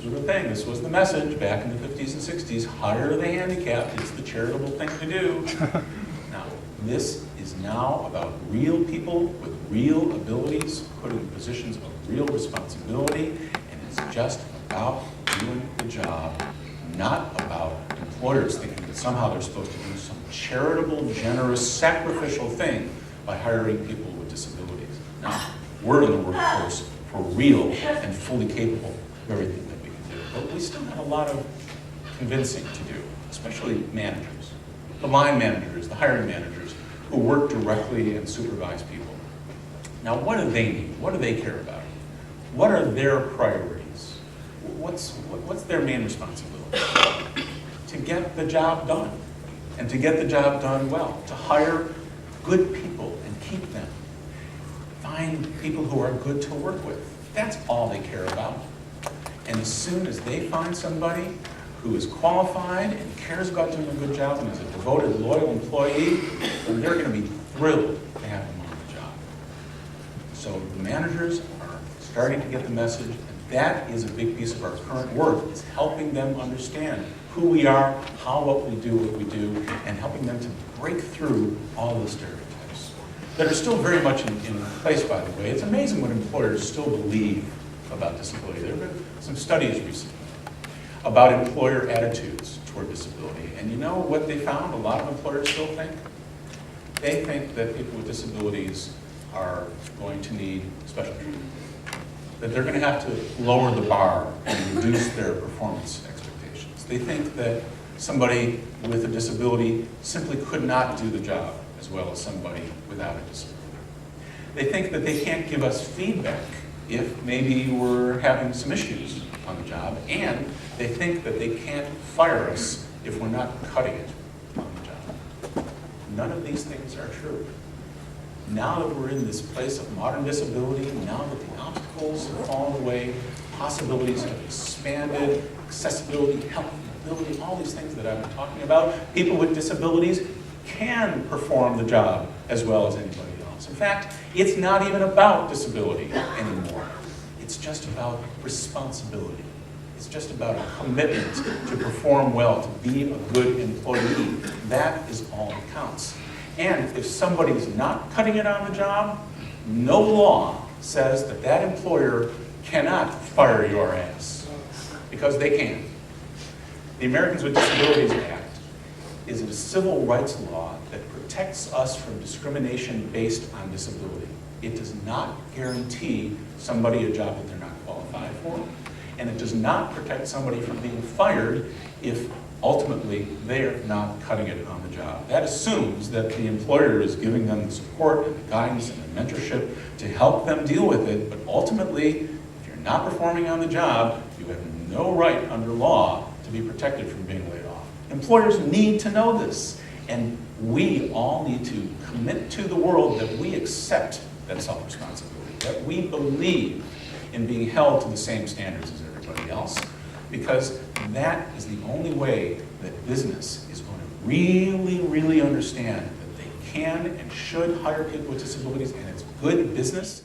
were the thing. This was the message back in the 50s and 60s. Hire the handicapped. It's the charitable thing to do. Now, this is now about real people with real abilities, put in positions of real responsibility, and it's just about doing the job, not about employers thinking that somehow they're supposed to do some charitable, generous, sacrificial thing by hiring people with disabilities. Now, we're in the workforce for real and fully capable of everything that we can do. But we still have a lot of convincing to do, especially managers, the line managers, the hiring managers, who work directly and supervise people. Now, what do they need? What do they care about? What are their priorities? What's their main responsibility? To get the job done, and to get the job done well, to hire good people and keep them. Find people who are good to work with. That's all they care about. And as soon as they find somebody who is qualified and cares about doing a good job and is a devoted, loyal employee, then they're going to be thrilled to have them on the job. So the managers are starting to get the message, and that is a big piece of our current work, is helping them understand who we are, what we do, and helping them to break through all the stereotypes that are still very much in place, by the way. It's amazing what employers still believe about disability. There have been some studies recently about employer attitudes toward disability. And you know what they found a lot of employers still think? They think that people with disabilities are going to need special treatment, that they're going to have to lower the bar and reduce their performance expectations. They think that somebody with a disability simply could not do the job as well as somebody without a disability. They think that they can't give us feedback if maybe we're having some issues on the job, and they think that they can't fire us if we're not cutting it on the job. None of these things are true. Now that we're in this place of modern disability, now that the obstacles have fallen away, possibilities have expanded, accessibility, health, mobility, all these things that I've been talking about, people with disabilities can perform the job as well as anybody else. In fact, it's not even about disability anymore. It's just about responsibility. It's just about a commitment to perform well, to be a good employee. That is all that counts. And if somebody's not cutting it on the job, no law says that that employer cannot fire your ass, because they can. The Americans with Disabilities Act is a civil rights law that protects us from discrimination based on disability. It does not guarantee somebody a job that they're not qualified for, and it does not protect somebody from being fired if ultimately they're not cutting it on the job. That assumes that the employer is giving them the support and the guidance and the mentorship to help them deal with it, but ultimately, if you're not performing on the job, you have no right under law to be protected from being laid off. Employers need to know this, and we all need to commit to the world that we accept that self-responsibility, that we believe in being held to the same standards as everybody else, because that is the only way that business is going to really, really understand that they can and should hire people with disabilities, and it's good business